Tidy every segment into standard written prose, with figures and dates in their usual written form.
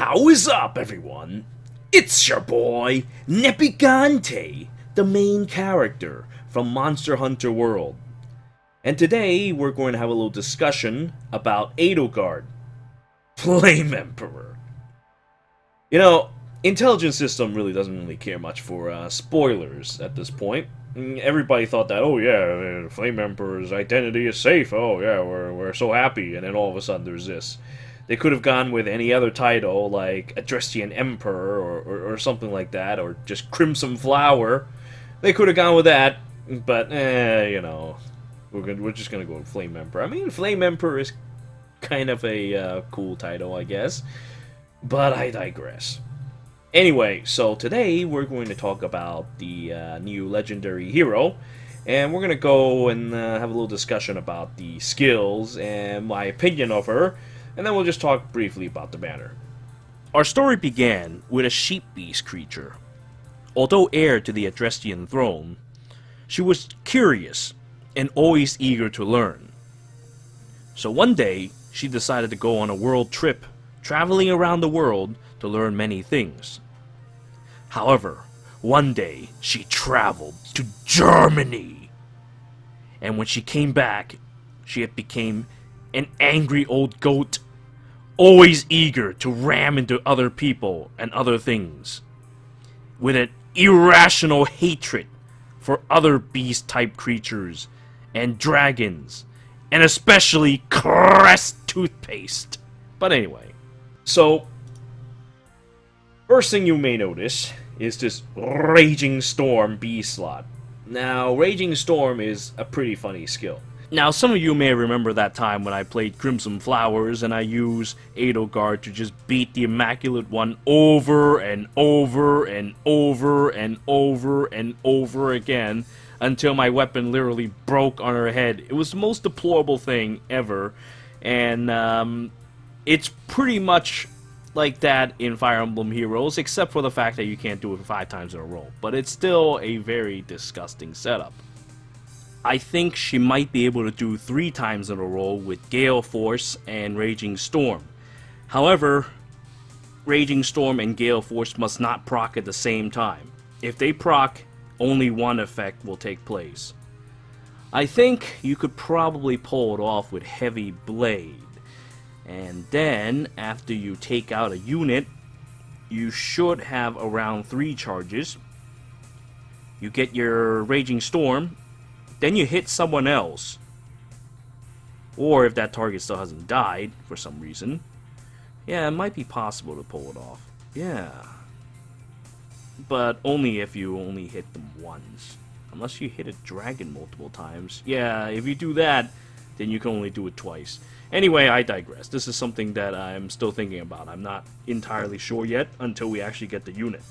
How is up, everyone? It's your boy, Nepigante, the main character from Monster Hunter World. And today, we're going to have a little discussion about Edelgard, Flame Emperor. You know, Intelligence System really doesn't really care much for spoilers at this point. Everybody thought that, oh yeah, Flame Emperor's identity is safe, oh yeah, we're so happy, and then all of a sudden there's this. They could have gone with any other title, like Adrestian Emperor, or something like that, or just Crimson Flower. They could have gone with that, but, you know, we're just gonna go with Flame Emperor. I mean, Flame Emperor is kind of a cool title, I guess, but I digress. Anyway, so today we're going to talk about the new legendary hero, and we're going to go and have a little discussion about the skills and my opinion of her, and then we'll just talk briefly about the banner. Our story began with a sheep beast creature. Although heir to the Adrestian throne, she was curious and always eager to learn. So one day, she decided to go on a world trip, traveling around the world to learn many things. However, one day she traveled to Germany. And when she came back, she had become an angry old goat, always eager to ram into other people and other things, with an irrational hatred for other beast-type creatures and dragons, and especially Crest toothpaste. But anyway, so first thing you may notice is this Raging Storm B slot. Now, Raging Storm is a pretty funny skill. Now, some of you may remember that time when I played Crimson Flowers and I used Edelgard to just beat the Immaculate one over and over and over and over and over again until my weapon literally broke on her head. It was the most deplorable thing ever, and it's pretty much like that in Fire Emblem Heroes, except for the fact that you can't do it 5 times in a row. But it's still a very disgusting setup. I think she might be able to do 3 times in a row with Gale Force and Raging Storm. However, Raging Storm and Gale Force must not proc at the same time. If they proc, only one effect will take place. I think you could probably pull it off with Heavy Blade. And then, after you take out a unit, you should have around 3 charges. You get your Raging Storm, then you hit someone else. Or if that target still hasn't died, for some reason. Yeah, it might be possible to pull it off. Yeah. But only if you only hit them once. Unless you hit a dragon multiple times. Yeah, if you do that, then you can only do it twice. Anyway, I digress. This is something that I'm still thinking about. I'm not entirely sure yet until we actually get the unit.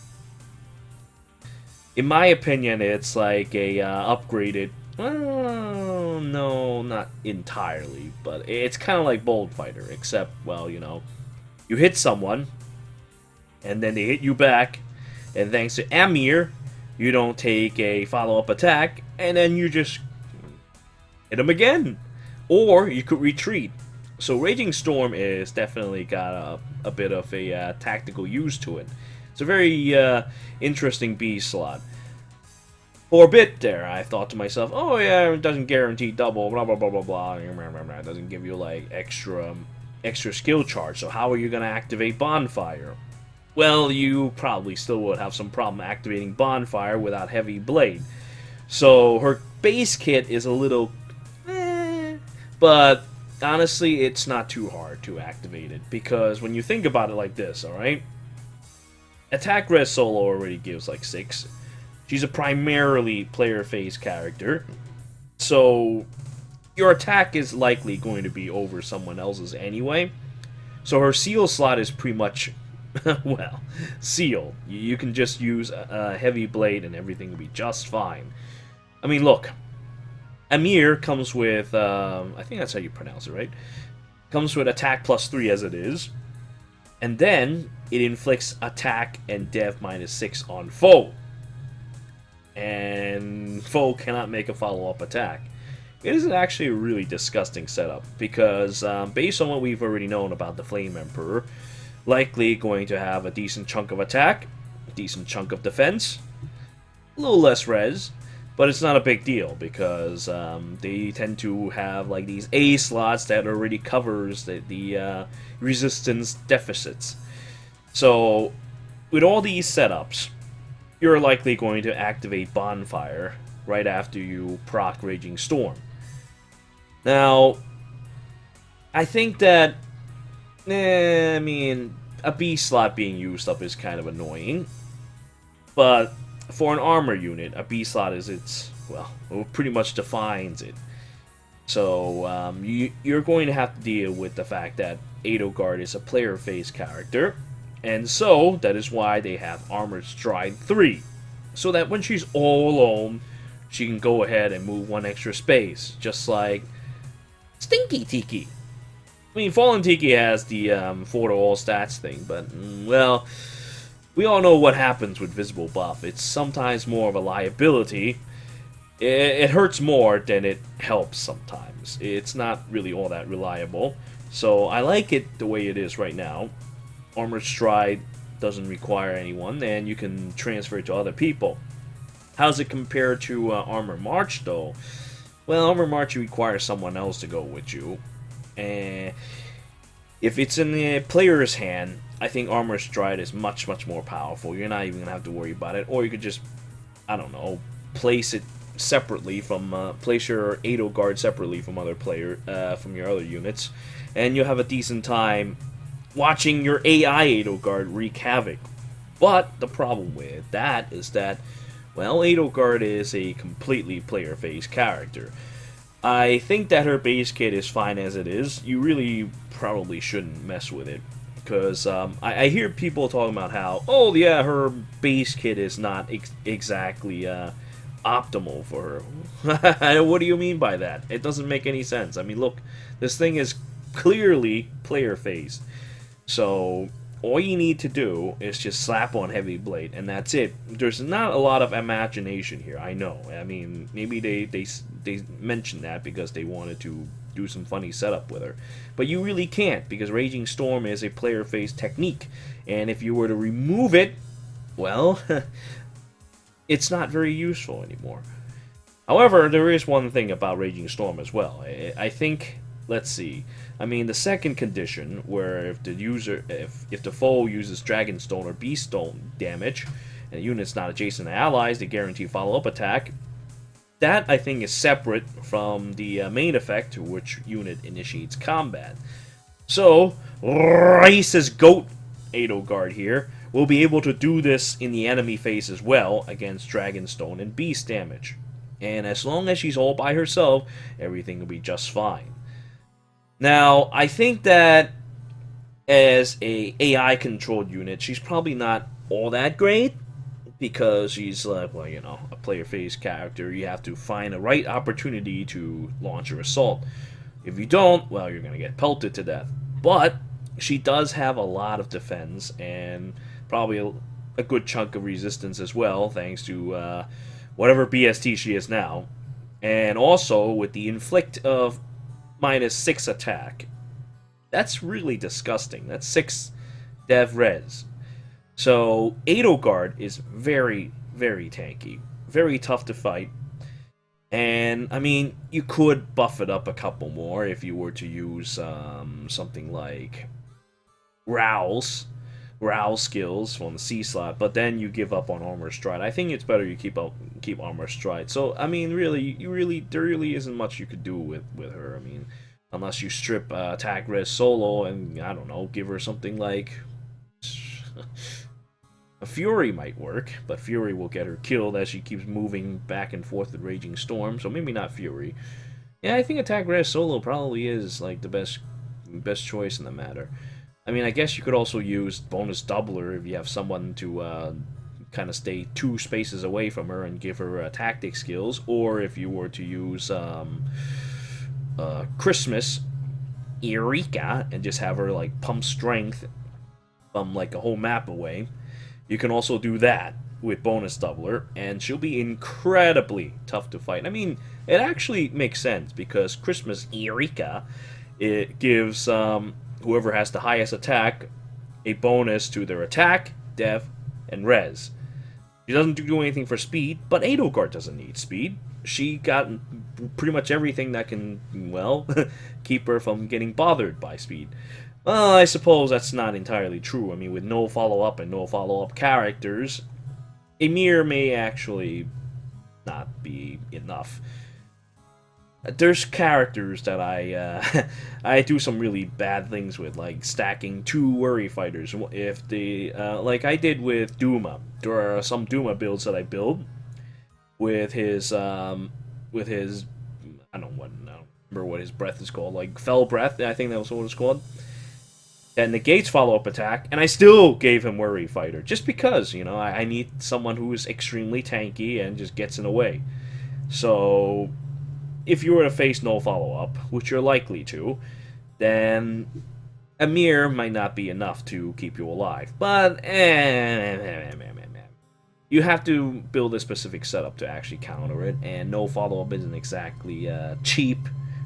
In my opinion, it's like a upgraded... Well, no, not entirely, but it's kind of like Bold Fighter, except, well, you know, you hit someone, and then they hit you back, and thanks to Aymr, you don't take a follow-up attack, and then you just hit them again. Or you could retreat. So Raging Storm is definitely got a bit of a tactical use to it. It's a very interesting B slot. For a bit there, I thought to myself, oh yeah, it doesn't guarantee double, blah blah blah blah blah. It doesn't give you like extra skill charge. So how are you going to activate Bonfire? Well, you probably still would have some problem activating Bonfire without Heavy Blade. So her base kit is a little, but honestly, it's not too hard to activate it, because when you think about it like this, alright? Attack Res Solo already gives like 6. She's a primarily player phase character, so your attack is likely going to be over someone else's anyway. So her seal slot is pretty much, well, sealed. You can just use a Heavy Blade and everything will be just fine. I mean, look. Aymr comes with, I think that's how you pronounce it, right? Comes with attack +3 as it is. And then, it inflicts attack and death -6 on foe. And foe cannot make a follow-up attack. It is actually a really disgusting setup, because based on what we've already known about the Flame Emperor, Likely going to have a decent chunk of attack, a decent chunk of defense, a little less res, but it's not a big deal because they tend to have like these A slots that already covers the resistance deficits. So with all these setups, you're likely going to activate Bonfire right after you proc Raging Storm. Now, I think that, I mean, a B slot being used up is kind of annoying, but for an armor unit, a B slot is it pretty much defines it. So you're going to have to deal with the fact that Edelgard is a player phase character, and so that is why they have Armored Stride 3, so that when she's all alone, she can go ahead and move one extra space, just like Stinky Tiki. I mean, Fallen Tiki has the 4 to all stats thing, but, well, we all know what happens with Visible Buff. It's sometimes more of a liability. It hurts more than it helps sometimes. It's not really all that reliable. So I like it the way it is right now. Armored Stride doesn't require anyone, and you can transfer it to other people. How does it compare to Armor March, though? Well, Armor March requires someone else to go with you. And if it's in the player's hand, I think Armor Stride is much, much more powerful. You're not even going to have to worry about it. Or you could just, I don't know, place it separately from, place your Edelgard separately from from your other units. And you'll have a decent time watching your AI Edelgard wreak havoc. But the problem with that is that, well, Edelgard is a completely player phase character. I think that her base kit is fine as it is. You really probably shouldn't mess with it. Because I hear people talking about how, oh yeah, her base kit is not exactly optimal for her. What do you mean by that? It doesn't make any sense. I mean, look, this thing is clearly player phase. So all you need to do is just slap on Heavy Blade, and that's it. There's not a lot of imagination here, I know. I mean, maybe they mentioned that because they wanted to do some funny setup with her. But you really can't, because Raging Storm is a player phase technique. And if you were to remove it, well, it's not very useful anymore. However, there is one thing about Raging Storm as well. I think, let's see. I mean, the second condition, where if the foe uses Dragonstone or Beaststone damage, and the unit's not adjacent to allies, they guarantee follow-up attack. That, I think, is separate from the main effect to which unit initiates combat. So, Rice's Goat Edelgard here will be able to do this in the enemy phase as well against Dragonstone and Beast damage. And as long as she's all by herself, everything will be just fine. Now, I think that as a AI-controlled unit, she's probably not all that great, because she's like, well, you know, a player phase character. You have to find the right opportunity to launch your assault. If you don't, well, you're going to get pelted to death. But she does have a lot of defense and probably a good chunk of resistance as well, thanks to whatever BST she is now. And also, with the inflict of -6 attack, that's really disgusting. That's 6 dev res. So Edelgard is very, very tanky, very tough to fight, and I mean, you could buff it up a couple more if you were to use something like Growl skills from the C slot, but then you give up on Armor Stride. I think it's better you keep Armor Stride. So I mean, there really isn't much you could do with her. I mean, unless you strip attack res solo and I don't know, give her something like. A Fury might work, but Fury will get her killed as she keeps moving back and forth with Raging Storm, so maybe not Fury. Yeah, I think Attack Res Solo probably is like the best choice in the matter. I mean, I guess you could also use Bonus Doubler if you have someone to kind of stay 2 spaces away from her and give her tactic skills, or if you were to use Christmas Eureka and just have her like pump strength from like a whole map away. You can also do that with Bonus Doubler, and she'll be incredibly tough to fight. I mean, it actually makes sense, because Christmas Eureka, it gives whoever has the highest attack a bonus to their attack, def, and res. She doesn't do anything for speed, but Edelgard doesn't need speed. She got pretty much everything that can, well, keep her from getting bothered by speed. Well, I suppose that's not entirely true. I mean, with no follow-up and no follow-up characters, Aymr may actually not be enough. There's characters that I do some really bad things with, like stacking 2 worry fighters. If they like I did with Duma. There are some Duma builds that I build with his I don't remember what his breath is called, like Fell Breath. I think that was what it's called. And negates follow-up attack, and I still gave him worry fighter just because, you know, I need someone who is extremely tanky and just gets in the way. So if you were to face no follow-up, which you're likely to, then Aymr might not be enough to keep you alive. But you have to build a specific setup to actually counter it, and no follow-up isn't exactly cheap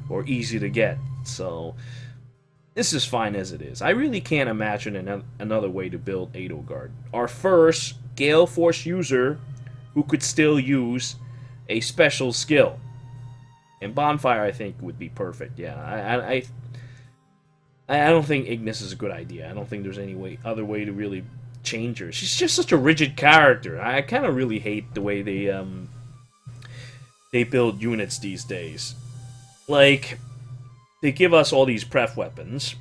or easy to get. So this is fine as it is. I really can't imagine another way to build Edelgard. Our first Gale Force user who could still use a special skill. And Bonfire, I think, would be perfect. Yeah, I don't think Ignis is a good idea. I don't think there's any other way to really change her. She's just such a rigid character. I kind of really hate the way they build units these days. Like, they give us all these pref weapons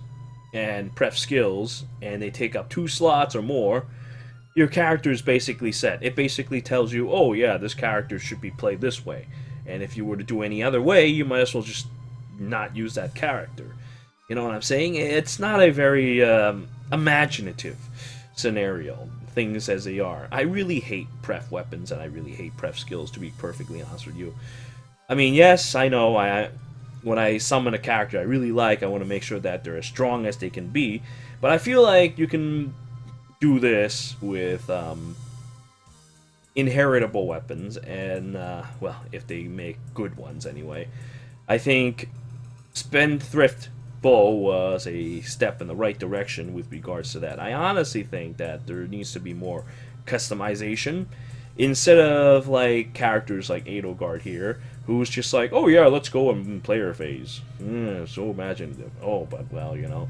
and pref skills, and they take up 2 slots or more. Your character is basically set. It basically tells you, oh yeah, this character should be played this way. And if you were to do any other way, you might as well just not use that character. You know what I'm saying? It's not a very imaginative scenario, things as they are. I really hate pref weapons, and I really hate pref skills, to be perfectly honest with you. I mean, yes, I know, when I summon a character I really like, I want to make sure that they're as strong as they can be. But I feel like you can do this with inheritable weapons, and, well, if they make good ones anyway. I think Spendthrift Bow was a step in the right direction with regards to that. I honestly think that there needs to be more customization, instead of, like, characters like Edelgard here, who's just like, oh yeah, let's go in player phase. So imaginative. Oh, but, well, you know,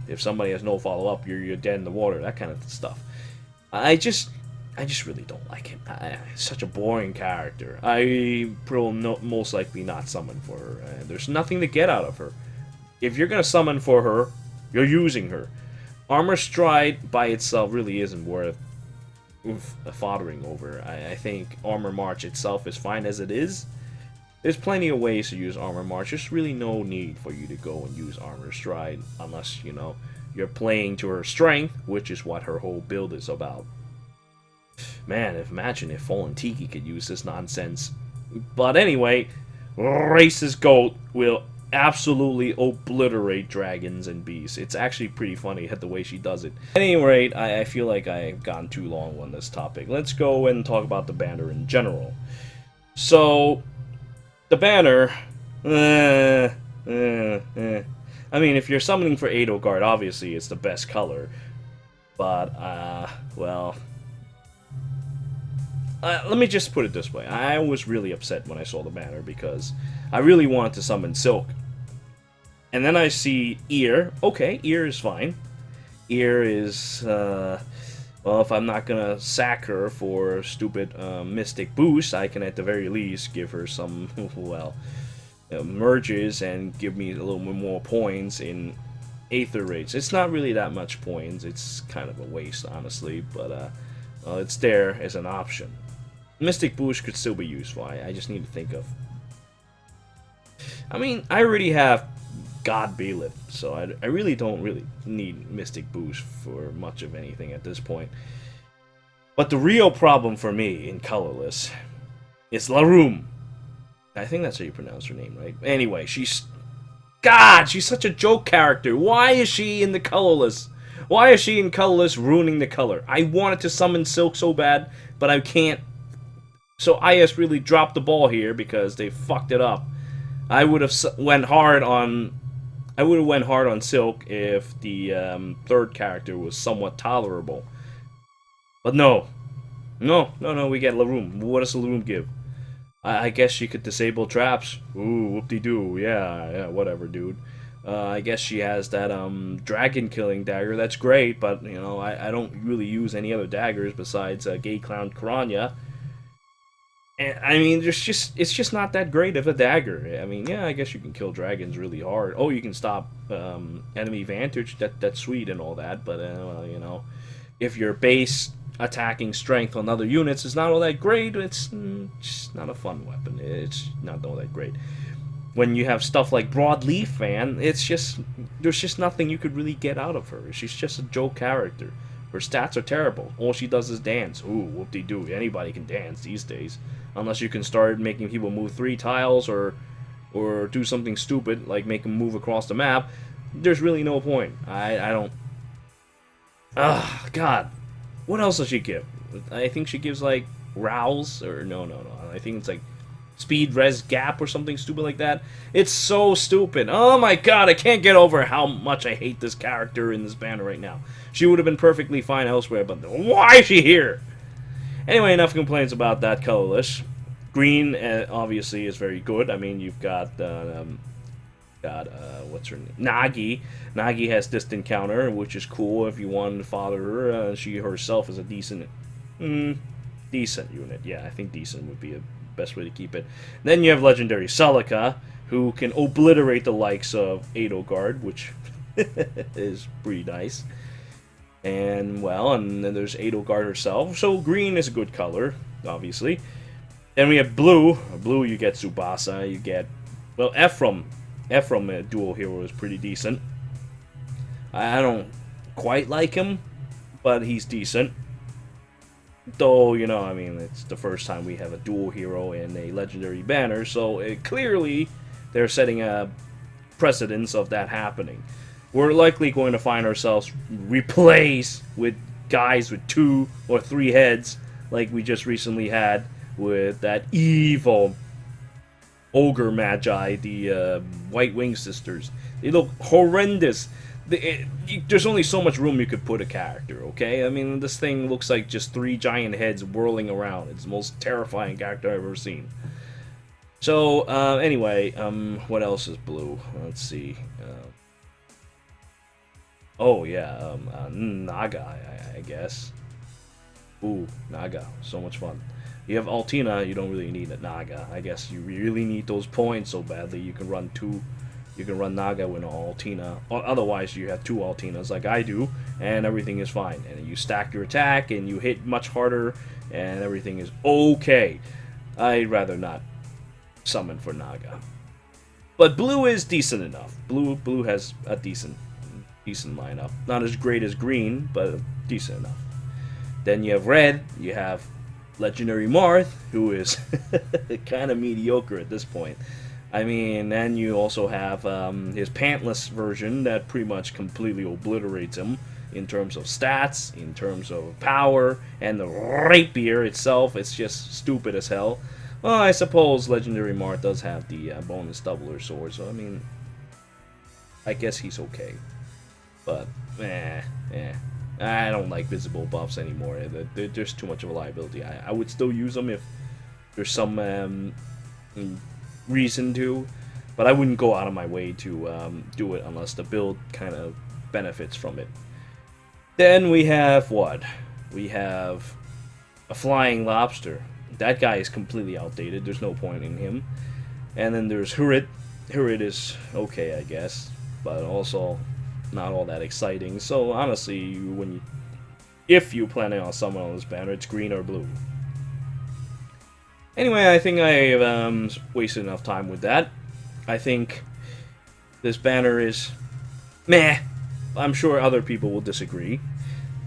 if somebody has no follow-up, you're dead in the water, that kind of stuff. I just really don't like him. He's such a boring character. I will most likely not summon for her. There's nothing to get out of her. If you're going to summon for her, you're using her. Armor Stride by itself really isn't worth foddering over. I think Armor March itself is fine as it is. There's plenty of ways to use Armor March. There's really no need for you to go and use Armor Stride unless, you know, you're playing to her strength, which is what her whole build is about. Man, imagine if Fallen Tiki could use this nonsense. But anyway, Race's Goat will absolutely obliterate dragons and beasts. It's actually pretty funny the way she does it. At any rate, I feel like I've gone too long on this topic. Let's go and talk about the banner in general. So, the banner... I mean, if you're summoning for Edelgard, obviously it's the best color. But, well... let me just put it this way. I was really upset when I saw the banner because I really wanted to summon Silk. And then I see Ear. Okay, Ear is fine. Ear is, well, if I'm not gonna sack her for stupid Mystic boost, I can at the very least give her some, well, merges and give me a little bit more points in Aether rates. It's not really that much points. It's kind of a waste, honestly, but well, it's there as an option. Mystic Boost could still be useful. I just need to think of... I mean, I already have God Bailiff, so I really don't need Mystic Boost for much of anything at this point. But the real problem for me in Colorless is Laroom. I think that's how you pronounce her name, right? Anyway, she's... God, she's such a joke character. Why is she in the Colorless? Why is she in Colorless ruining the color? I wanted to summon Silk so bad, but I can't. So IS really dropped the ball here because they fucked it up. I would have went hard on I would have went hard on Silk if the third character was somewhat tolerable. But no. No, we get Laroom. What does Laroom give? I guess she could disable traps. Ooh, whoop-de-doo. Yeah, whatever, dude. I guess she has that dragon killing dagger. That's great, but you know I don't really use any other daggers besides Gay Clown Piranha. And I mean, it's just not that great of a dagger. I mean, yeah, I guess you can kill dragons really hard. Oh, you can stop enemy vantage. That's sweet and all that, but well, you know, if your base attacking strength on other units is not all that great, it's just not a fun weapon. It's not all that great. When you have stuff like Broadleaf Fan, there's just nothing you could really get out of her. She's just a joke character. Her stats are terrible. All she does is dance. Ooh, whoop-de-doo. Anybody can dance these days. Unless you can start making people move 3 tiles or do something stupid, like make them move across the map. There's really no point. I don't... God. What else does she give? I think she gives, like, Rouse, or no. I think it's, like, Speed Res Gap or something stupid like that. It's so stupid. Oh my god, I can't get over how much I hate this character in this banner right now. She would have been perfectly fine elsewhere, but why is she here? Anyway, enough complaints about that Colorless. Green, obviously, is very good. I mean, you've got, what's her name? Nagi. Nagi has Distant Counter, which is cool if you want to father her. She herself is a decent unit. Yeah, I think decent would be a best way to keep it. Then you have Legendary Celica, who can obliterate the likes of Edelgard, which is pretty nice. And, well, and then there's Edelgard herself. So green is a good color, obviously. Then we have blue. Blue, you get Tsubasa. You get, well, Ephraim. Ephraim, dual hero, is pretty decent. I don't quite like him, but he's decent. Though, you know, I mean, it's the first time we have a dual hero in a legendary banner, so clearly they're setting a precedence of that happening. We're likely going to find ourselves replaced with guys with 2 or 3 heads, like we just recently had with that evil Ogre Magi, the White Wing Sisters. They look horrendous. There's only so much room you could put a character, okay? I mean, this thing looks like just 3 giant heads whirling around. It's the most terrifying character I've ever seen. So, anyway, what else is blue? Let's see. Oh, yeah, Naga, I guess. Ooh, Naga. So much fun. You have Altina, you don't really need a Naga. I guess you really need those points so badly you can run 2... You can run Naga with an Altina. Otherwise, you have 2 Altinas like I do, and everything is fine. And you stack your attack, and you hit much harder, and everything is okay. I'd rather not summon for Naga. But blue is decent enough. Blue has a decent lineup. Not as great as green, but decent enough. Then you have red. You have Legendary Marth, who is kind of mediocre at this point. I mean, and you also have his pantless version that pretty much completely obliterates him in terms of stats, in terms of power, and the rapier itself. It's just stupid as hell. Well, I suppose Legendary Marth does have the bonus doubler sword, so I mean, I guess he's okay. But, I don't like visible buffs anymore. There's too much of a liability. I would still use them if there's some reason to, but I wouldn't go out of my way to do it unless the build kind of benefits from it. Then we have what? We have a Flying Lobster. That guy is completely outdated. There's no point in him. And then there's Hurit. Hurit is okay, I guess, but also not all that exciting. So honestly, if you plan on summoning on this banner, it's green or blue. Anyway, I think I've wasted enough time with that. I think this banner is meh. I'm sure other people will disagree,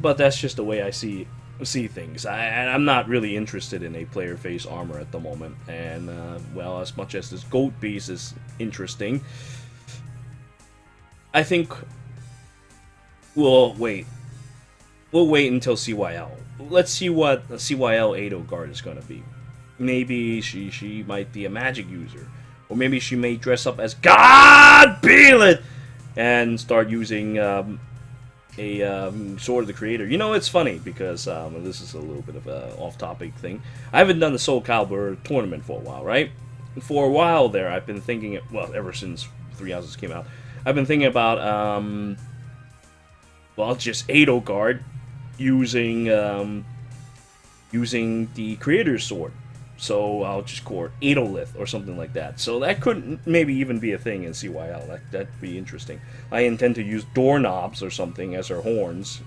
but that's just the way I see things. I'm not really interested in a player face armor at the moment, and well, as much as this goat piece is interesting, I think we'll wait. We'll wait until CYL. Let's see what CYL Edelgard is going to be. Maybe she might be a magic user, or maybe she may dress up as God Beelit and start using Sword of the Creator. You know, it's funny because this is a little bit of a off-topic thing. I haven't done the Soul Calibur tournament for a while, right? For a while there, I've been thinking, well, ever since 3 Houses came out, I've been thinking about, well, just Edelgard using using the Creator's Sword. So I'll just call it Edelith or something like that. So that could maybe even be a thing in CYL. That'd be interesting. I intend to use doorknobs or something as her horns,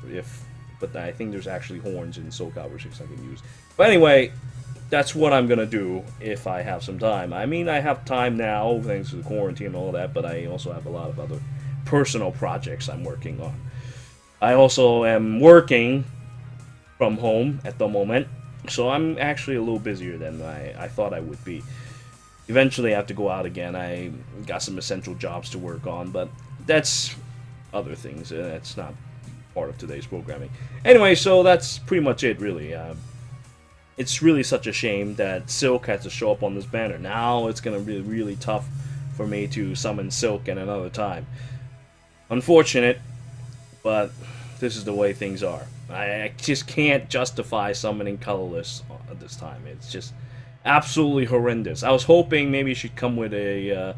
but I think there's actually horns in Soul Calibur 6 I can use. But anyway, that's what I'm gonna do if I have some time. I mean, I have time now thanks to the quarantine and all that, but I also have a lot of other personal projects I'm working on. I also am working from home at the moment, so I'm actually a little busier than I thought I would be. Eventually I have to go out again. I got some essential jobs to work on, but that's other things. That's not part of today's programming. Anyway, so that's pretty much it, really. It's really such a shame that Silk has to show up on this banner. Now it's going to be really tough for me to summon Silk at another time. Unfortunate, but this is the way things are. I just can't justify summoning Colorless at this time. It's just absolutely horrendous. I was hoping maybe she'd come with a,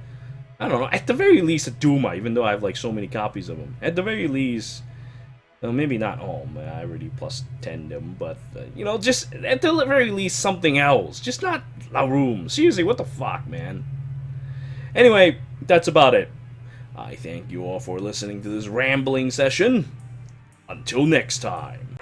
I don't know, at the very least a Duma, even though I have like so many copies of them. At the very least, well, maybe not all. I already plus 10 them, but, you know, just at the very least something else. Just not La Room. Seriously, what the fuck, man? Anyway, that's about it. I thank you all for listening to this rambling session. Until next time.